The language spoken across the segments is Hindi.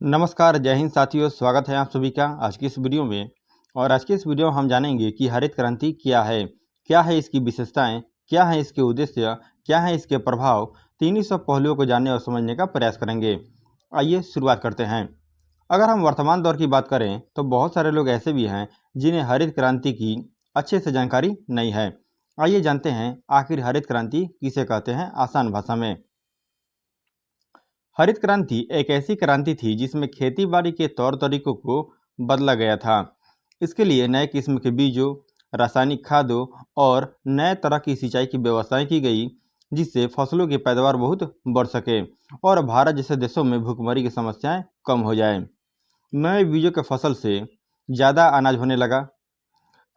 नमस्कार, जय हिंद साथियों। स्वागत है आप सभी का आज की इस वीडियो में। और आज की इस वीडियो में हम जानेंगे कि हरित क्रांति क्या है इसकी विशेषताएं, क्या है इसके उद्देश्य, क्या है इसके प्रभाव। तीन सब पहलुओं को जानने और समझने का प्रयास करेंगे। आइए शुरुआत करते हैं। अगर हम वर्तमान दौर की बात करें तो बहुत सारे लोग ऐसे भी हैं जिन्हें हरित क्रांति की अच्छे से जानकारी नहीं है। आइए जानते हैं आखिर हरित क्रांति किसे कहते हैं आसान भाषा में। हरित क्रांति एक ऐसी क्रांति थी जिसमें खेती बाड़ी के तौर तरीकों को बदला गया था। इसके लिए नए किस्म के बीजों, रासायनिक खादों और नए तरह की सिंचाई की व्यवस्थाएं की गई, जिससे फसलों की पैदावार बहुत बढ़ सके और भारत जैसे देशों में भूखमरी की समस्याएं कम हो जाए। नए बीजों के फसल से ज़्यादा अनाज होने लगा,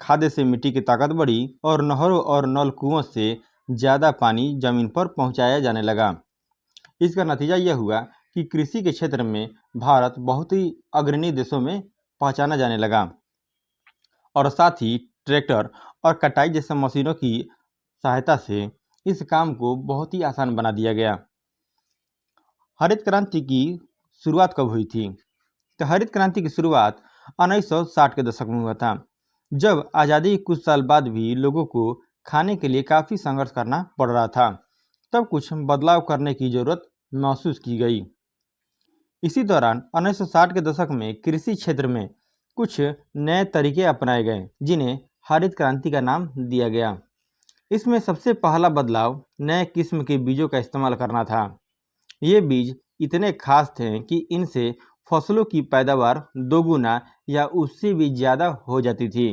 खाद्य से मिट्टी की ताकत बढ़ी और नहरों और नलकुओं से ज़्यादा पानी जमीन पर पहुंचाया जाने लगा। इसका नतीजा यह हुआ कि कृषि के क्षेत्र में भारत बहुत ही अग्रणी देशों में पहचाना जाने लगा और साथ ही ट्रैक्टर और कटाई जैसे मशीनों की सहायता से इस काम को बहुत ही आसान बना दिया गया। हरित क्रांति की शुरुआत कब हुई थी? तो हरित क्रांति की शुरुआत 1960 के दशक में हुआ था, जब आज़ादी के कुछ साल बाद भी लोगों को खाने के लिए काफ़ी संघर्ष करना पड़ रहा था। तब कुछ बदलाव करने की जरूरत महसूस की गई। इसी दौरान 1960 के दशक में कृषि क्षेत्र में कुछ नए तरीके अपनाए गए, जिन्हें हरित क्रांति का नाम दिया गया। इसमें सबसे पहला बदलाव नए किस्म के बीजों का इस्तेमाल करना था। ये बीज इतने खास थे कि इनसे फसलों की पैदावार दोगुना या उससे भी ज़्यादा हो जाती थी।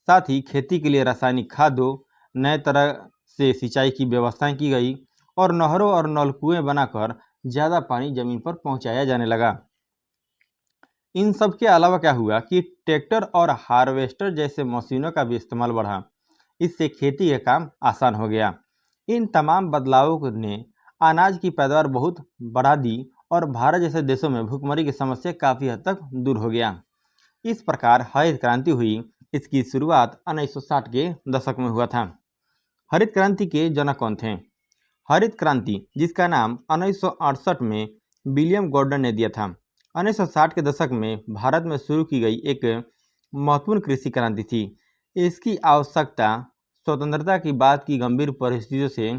साथ ही खेती के लिए रासायनिक खादों, नए तरह से सिंचाई की व्यवस्थाएं की गई और नहरों और नलकुएं बनाकर ज़्यादा पानी जमीन पर पहुंचाया जाने लगा। इन सब के अलावा क्या हुआ कि ट्रैक्टर और हार्वेस्टर जैसे मशीनों का भी इस्तेमाल बढ़ा। इससे खेती का काम आसान हो गया। इन तमाम बदलावों ने अनाज की पैदावार बहुत बढ़ा दी और भारत जैसे देशों में भूखमरी की समस्या काफ़ी हद तक दूर हो गया। इस प्रकार हरित क्रांति हुई। इसकी शुरुआत 1960 के दशक में हुआ था। हरित क्रांति के जनक कौन थे? हरित क्रांति, जिसका नाम 1968 में विलियम गॉर्डन ने दिया था, 1960 के दशक में भारत में शुरू की गई एक महत्वपूर्ण कृषि क्रांति थी। इसकी आवश्यकता स्वतंत्रता की बाद की गंभीर परिस्थितियों से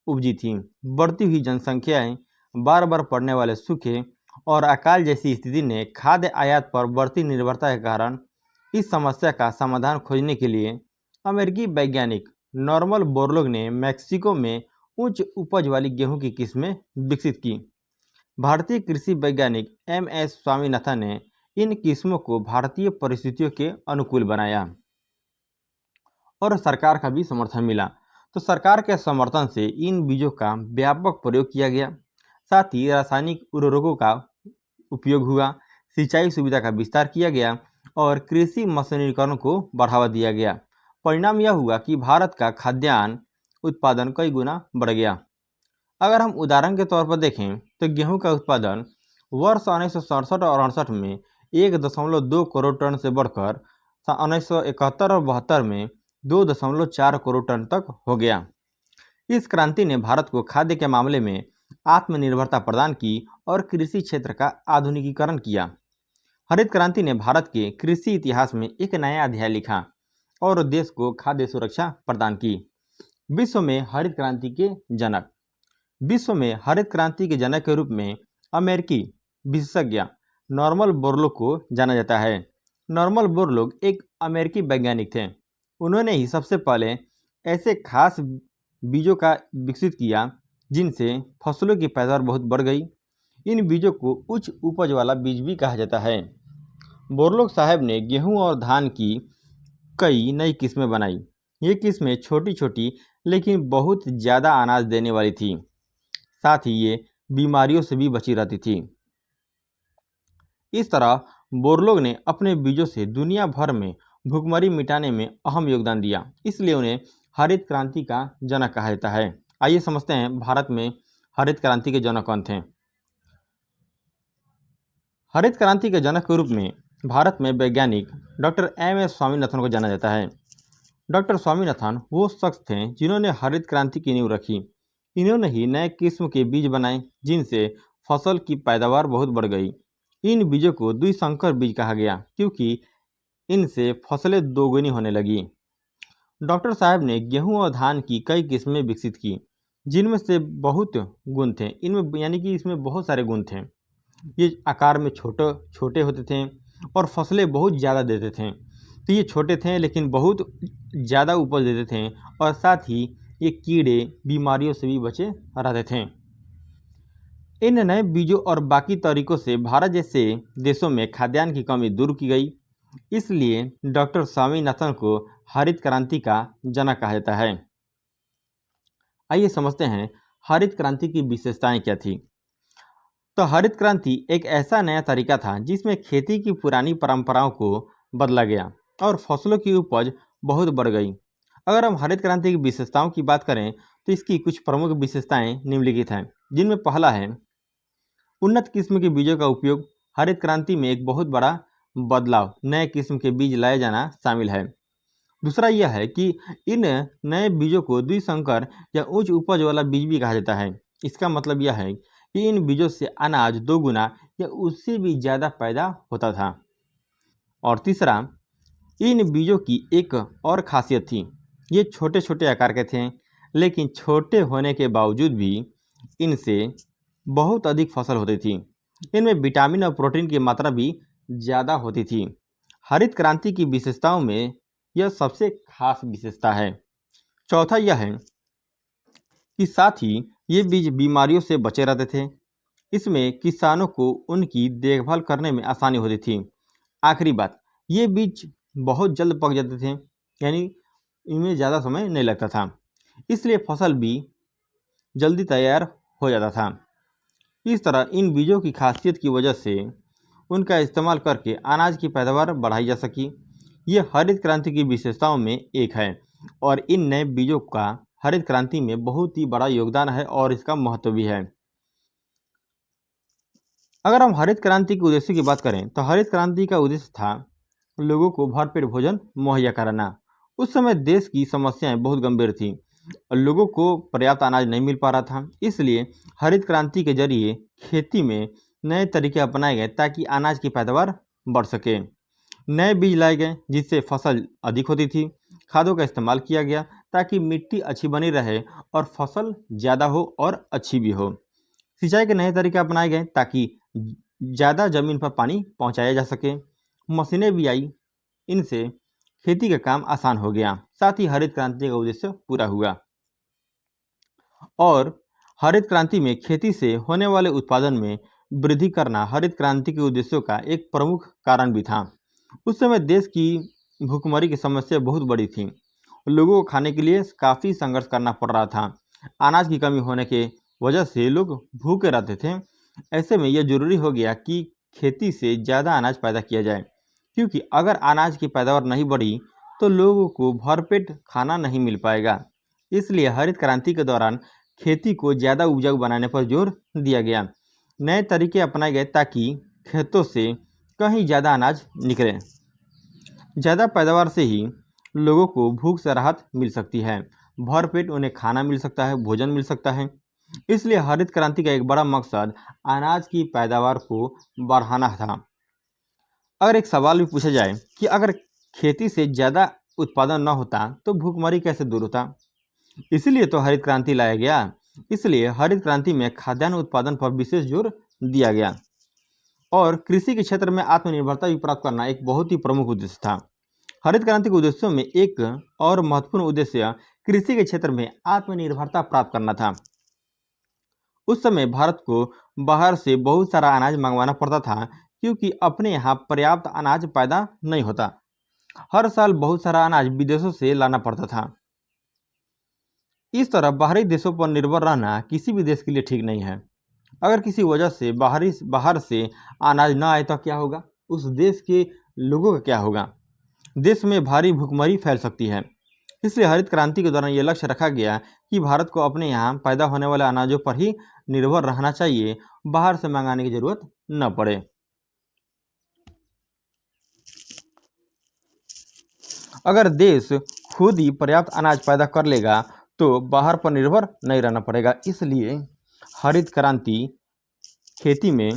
उपजी थी। बढ़ती हुई जनसंख्याएं, बार बार पड़ने वाले सूखे और अकाल जैसी स्थिति ने खाद्य आयात पर बढ़ती निर्भरता के कारण इस समस्या का समाधान खोजने के लिए अमेरिकी वैज्ञानिक नॉर्मन बोरलॉग ने मैक्सिको में उच्च उपज वाली गेहूं की किस्में विकसित की। भारतीय कृषि वैज्ञानिक एम.एस. स्वामीनाथन ने इन किस्मों को भारतीय परिस्थितियों के अनुकूल बनाया और सरकार का भी समर्थन मिला। तो सरकार के समर्थन से इन बीजों का व्यापक प्रयोग किया गया। साथ ही रासायनिक उर्वरकों का उपयोग हुआ, सिंचाई सुविधा का विस्तार किया गया और कृषि मशीनीकरण को बढ़ावा दिया गया। परिणाम यह हुआ कि भारत का खाद्यान्न उत्पादन कई गुना बढ़ गया। अगर हम उदाहरण के तौर पर देखें तो गेहूं का उत्पादन वर्ष 1967 और 68 में 1.2 करोड़ टन से बढ़कर 1971 और 72 में 2.4 करोड़ टन तक हो गया। इस क्रांति ने भारत को खाद्य के मामले में आत्मनिर्भरता प्रदान की और कृषि क्षेत्र का आधुनिकीकरण किया। हरित क्रांति ने भारत के कृषि इतिहास में एक नया अध्याय लिखा और देश को खाद्य सुरक्षा प्रदान की। विश्व में हरित क्रांति के जनक के रूप में अमेरिकी विशेषज्ञ नॉर्मन बोरलॉग को जाना जाता है। नॉर्मन बोरलॉग एक अमेरिकी वैज्ञानिक थे। उन्होंने ही सबसे पहले ऐसे खास बीजों का विकसित किया जिनसे फसलों की पैदावार बहुत बढ़ गई। इन बीजों को उच्च उपज वाला बीज भी कहा जाता है। बोरलॉग साहब ने गेहूं और धान की कई नई किस्में बनाई। ये किस्में छोटी छोटी लेकिन बहुत ज़्यादा अनाज देने वाली थी। साथ ही ये बीमारियों से भी बची रहती थी। इस तरह बोरलॉग ने अपने बीजों से दुनिया भर में भूखमरी मिटाने में अहम योगदान दिया। इसलिए उन्हें हरित क्रांति का जनक कहा जाता है। आइए समझते हैं भारत में हरित क्रांति के जनक कौन थे। हरित क्रांति के जनक के रूप में भारत में वैज्ञानिक डॉक्टर एम.एस. स्वामीनाथन को जाना जाता है। डॉक्टर स्वामीनाथन वो शख्स थे जिन्होंने हरित क्रांति की नींव रखी। इन्होंने ही नए किस्म के बीज बनाए जिनसे फसल की पैदावार बहुत बढ़ गई इन बीजों को द्विसंकर बीज कहा गया क्योंकि इनसे फसलें दोगुनी होने लगी। डॉक्टर साहब ने गेहूं और धान की कई किस्में विकसित की जिनमें से बहुत गुण थे, इनमें यानी कि इसमें बहुत सारे गुण थे। ये आकार में छोटे छोटे होते थे और फसलें बहुत ज़्यादा देते थे। तो ये छोटे थे लेकिन बहुत ज़्यादा उपज देते थे और साथ ही ये कीड़े बीमारियों से भी बचे रहते थे। इन नए बीजों और बाकी तरीकों से भारत जैसे देशों में खाद्यान्न की कमी दूर की गई। इसलिए डॉक्टर स्वामीनाथन को हरित क्रांति का जनक कहा जाता है। आइए समझते हैं हरित क्रांति की विशेषताएं क्या थी। तो हरित क्रांति एक ऐसा नया तरीका था जिसमें खेती की पुरानी परंपराओं को बदला गया और फसलों की उपज बहुत बढ़ गई। अगर हम हरित क्रांति की विशेषताओं की बात करें तो इसकी कुछ प्रमुख विशेषताएं निम्नलिखित हैं, जिनमें पहला है उन्नत किस्म के बीजों का उपयोग। हरित क्रांति में एक बहुत बड़ा बदलाव नए किस्म के बीज लाए जाना शामिल है। दूसरा यह है कि इन नए बीजों को द्विसंकर या उच्च उपज वाला बीज भी कहा जाता है। इसका मतलब यह है कि इन बीजों से अनाज 2 गुना या उससे भी ज़्यादा पैदा होता था। और तीसरा, इन बीजों की एक और खासियत थी, ये छोटे छोटे आकार के थे लेकिन छोटे होने के बावजूद भी इनसे बहुत अधिक फसल होती थी। इनमें विटामिन और प्रोटीन की मात्रा भी ज़्यादा होती थी। हरित क्रांति की विशेषताओं में यह सबसे खास विशेषता है। चौथा यह है कि साथ ही ये बीज बीमारियों से बचे रहते थे। इसमें किसानों को उनकी देखभाल करने में आसानी होती थी। आखिरी बात, ये बीज बहुत जल्द पक जाते थे, यानी इनमें ज़्यादा समय नहीं लगता था, इसलिए फसल भी जल्दी तैयार हो जाता था। इस तरह इन बीजों की खासियत की वजह से उनका इस्तेमाल करके अनाज की पैदावार बढ़ाई जा सकी। ये हरित क्रांति की विशेषताओं में एक है और इन नए बीजों का हरित क्रांति में बहुत ही बड़ा योगदान है और इसका महत्व भी है। अगर हम हरित क्रांति के उद्देश्य की बात करें तो हरित क्रांति का उद्देश्य था लोगों को भरपेट भोजन मुहैया कराना। उस समय देश की समस्याएं बहुत गंभीर थीं और लोगों को पर्याप्त अनाज नहीं मिल पा रहा था। इसलिए हरित क्रांति के जरिए खेती में नए तरीके अपनाए गए ताकि अनाज की पैदावार बढ़ सके। नए बीज लाए गए जिससे फसल अधिक होती थी। खादों का इस्तेमाल किया गया ताकि मिट्टी अच्छी बनी रहे और फसल ज़्यादा हो और अच्छी भी हो। सिंचाई के नए तरीके अपनाए गए ताकि ज़्यादा जमीन पर पानी पहुंचाया जा सके। मशीनें भी आई, इनसे खेती का काम आसान हो गया। साथ ही हरित क्रांति का उद्देश्य पूरा हुआ और हरित क्रांति में खेती से होने वाले उत्पादन में वृद्धि करना हरित क्रांति के उद्देश्यों का एक प्रमुख कारण भी था। उस समय देश की भूखमरी की समस्या बहुत बड़ी थी। लोगों को खाने के लिए काफ़ी संघर्ष करना पड़ रहा था। अनाज की कमी होने के वजह से लोग भूखे रहते थे। ऐसे में यह जरूरी हो गया कि खेती से ज़्यादा अनाज पैदा किया जाए, क्योंकि अगर अनाज की पैदावार नहीं बढ़ी तो लोगों को भरपेट खाना नहीं मिल पाएगा। इसलिए हरित क्रांति के दौरान खेती को ज़्यादा उपजाऊ बनाने पर जोर दिया गया। नए तरीके अपनाए गए ताकि खेतों से कहीं ज़्यादा अनाज निकले। ज़्यादा पैदावार से ही लोगों को भूख से राहत मिल सकती है, भरपेट उन्हें खाना मिल सकता है, भोजन मिल सकता है। इसलिए हरित क्रांति का एक बड़ा मकसद अनाज की पैदावार को बढ़ाना था। अगर एक सवाल भी पूछा जाए कि अगर खेती से ज़्यादा उत्पादन न होता तो भूखमरी कैसे दूर होता, इसीलिए तो हरित क्रांति लाया गया। इसलिए हरित क्रांति में खाद्यान्न उत्पादन पर विशेष जोर दिया गया और कृषि के क्षेत्र में आत्मनिर्भरता भी प्राप्त करना एक बहुत ही प्रमुख उद्देश्य था। हरित क्रांति के उद्देश्यों में एक और महत्वपूर्ण उद्देश्य कृषि के क्षेत्र में आत्मनिर्भरता प्राप्त करना था। उस समय भारत को बाहर से बहुत सारा अनाज मंगवाना पड़ता था क्योंकि अपने यहाँ पर्याप्त अनाज पैदा नहीं होता। हर साल बहुत सारा अनाज विदेशों से लाना पड़ता था। इस तरह बाहरी देशों पर निर्भर रहना किसी भी देश के लिए ठीक नहीं है। अगर किसी वजह से बाहर से अनाज ना आए तो क्या होगा, उस देश के लोगों का क्या होगा। देश में भारी भूखमरी फैल सकती है। इसलिए हरित क्रांति के दौरान यह लक्ष्य रखा गया कि भारत को अपने यहाँ पैदा होने वाले अनाजों पर ही निर्भर रहना चाहिए, बाहर से मंगाने की जरूरत न पड़े। अगर देश खुद ही पर्याप्त अनाज पैदा कर लेगा तो बाहर पर निर्भर नहीं रहना पड़ेगा। इसलिए हरित क्रांति खेती में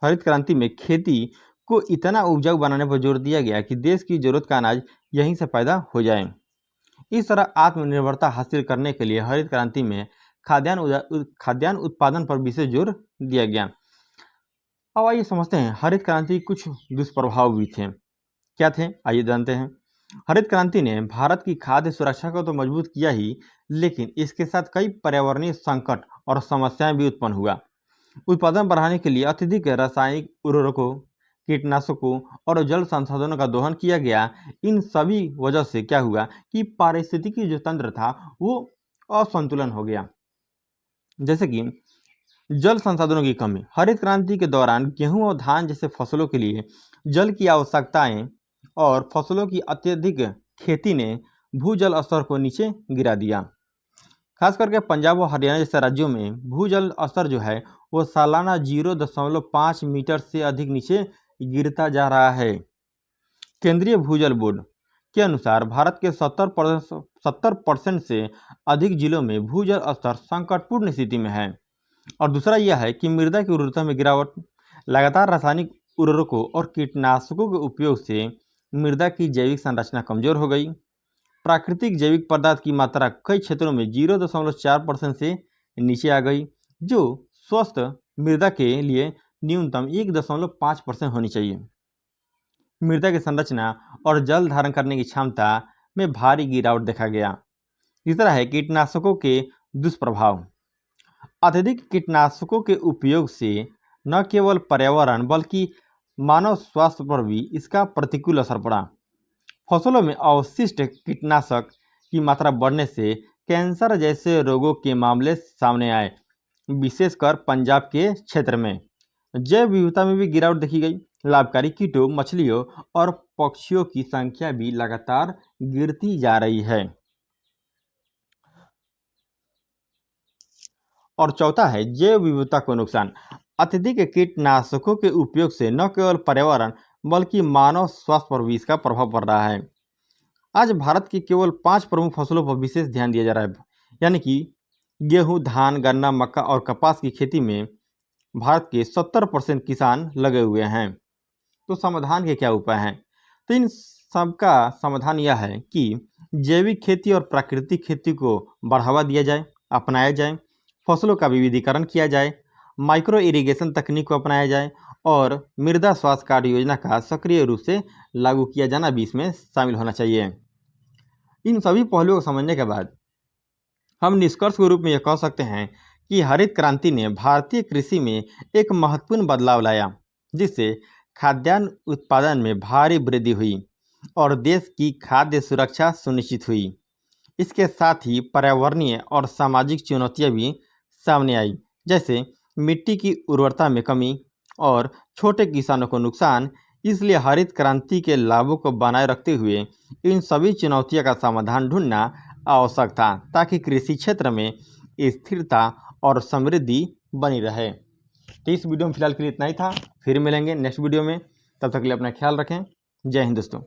हरित क्रांति में खेती को इतना उपजाऊ बनाने पर जोर दिया गया कि देश की जरूरत का अनाज यहीं से पैदा हो जाए। इस तरह आत्मनिर्भरता हासिल करने के लिए हरित क्रांति में खाद्यान्न उत्पादन पर विशेष जोर दिया गया। अब आइए समझते हैं हरित क्रांति के कुछ दुष्प्रभाव भी थे। क्या थे, आइए जानते हैं। हरित क्रांति ने भारत की खाद्य सुरक्षा को तो मजबूत किया ही, लेकिन इसके साथ कई पर्यावरणीय संकट और समस्याएं भी उत्पन्न हुआ। उत्पादन बढ़ाने के लिए अत्यधिक रासायनिक उर्वरकों, कीटनाशकों और जल संसाधनों का दोहन किया गया। इन सभी वजह से क्या हुआ कि पारिस्थितिकी जो तंत्र था वो असंतुलन हो गया। जैसे कि जल संसाधनों की कमी। हरित क्रांति के दौरान गेहूं और धान जैसे फसलों के लिए जल की आवश्यकताएं और फसलों की अत्यधिक खेती ने भूजल स्तर को नीचे गिरा दिया। खास करके पंजाब और हरियाणा जैसे राज्यों में भूजल स्तर जो है वो सालाना 0.5 मीटर से अधिक नीचे गिरता जा रहा है। केंद्रीय भूजल बोर्ड के अनुसार भारत के 70% से अधिक जिलों में भूजल स्तर संकटपूर्ण स्थिति में है। और दूसरा यह है कि मृदा की उर्वरता में गिरावट। लगातार रासायनिक उर्वरकों और कीटनाशकों के उपयोग से मृदा की जैविक संरचना कमजोर हो गई। प्राकृतिक जैविक पदार्थ की मात्रा कई क्षेत्रों में 0.4% से नीचे आ गई, जो स्वस्थ मृदा के लिए न्यूनतम 1.5% होनी चाहिए। मृदा की संरचना और जल धारण करने की क्षमता में भारी गिरावट देखा गया। तीसरा है कीटनाशकों के दुष्प्रभाव। अत्यधिक कीटनाशकों के उपयोग से न केवल पर्यावरण बल्कि मानव स्वास्थ्य पर भी इसका प्रतिकूल असर पड़ा। फसलों में अवशिष्ट कीटनाशक की मात्रा बढ़ने से कैंसर जैसे रोगों के मामले सामने आए, विशेषकर पंजाब के क्षेत्र में। जैव विविधता में भी गिरावट देखी गई। लाभकारी कीटों, मछलियों और पक्षियों की संख्या भी लगातार गिरती जा रही है। और चौथा है जैव विविधता को नुकसान। अत्यधिक कीटनाशकों के उपयोग से न केवल पर्यावरण बल्कि मानव स्वास्थ्य पर भी इसका प्रभाव पड़ रहा है। आज भारत की केवल 5 प्रमुख फसलों पर विशेष ध्यान दिया जा रहा है, यानी कि गेहूं, धान, गन्ना, मक्का और कपास की खेती में भारत के 70% किसान लगे हुए हैं। तो समाधान के क्या उपाय हैं? तो इन सबका समाधान यह है कि जैविक खेती और प्राकृतिक खेती को बढ़ावा दिया जाए, अपनाया जाए, फसलों का विविधीकरण किया जाए, माइक्रो इरिगेशन तकनीक को अपनाया जाए और मृदा स्वास्थ्य कार्ड योजना का सक्रिय रूप से लागू किया जाना भी इसमें शामिल होना चाहिए। इन सभी पहलुओं को समझने के बाद हम निष्कर्ष के रूप में यह कह सकते हैं कि हरित क्रांति ने भारतीय कृषि में एक महत्वपूर्ण बदलाव लाया, जिससे खाद्यान्न उत्पादन में भारी वृद्धि हुई और देश की खाद्य सुरक्षा सुनिश्चित हुई। इसके साथ ही पर्यावरणीय और सामाजिक चुनौतियां भी सामने आई, जैसे मिट्टी की उर्वरता में कमी और छोटे किसानों को नुकसान। इसलिए हरित क्रांति के लाभों को बनाए रखते हुए इन सभी चुनौतियों का समाधान ढूंढना आवश्यक था, ताकि कृषि क्षेत्र में स्थिरता और समृद्धि बनी रहे। तो इस वीडियो में फिलहाल के लिए इतना ही था। फिर मिलेंगे नेक्स्ट वीडियो में। तब तक के लिए अपना ख्याल रखें। जय हिंद दोस्तों।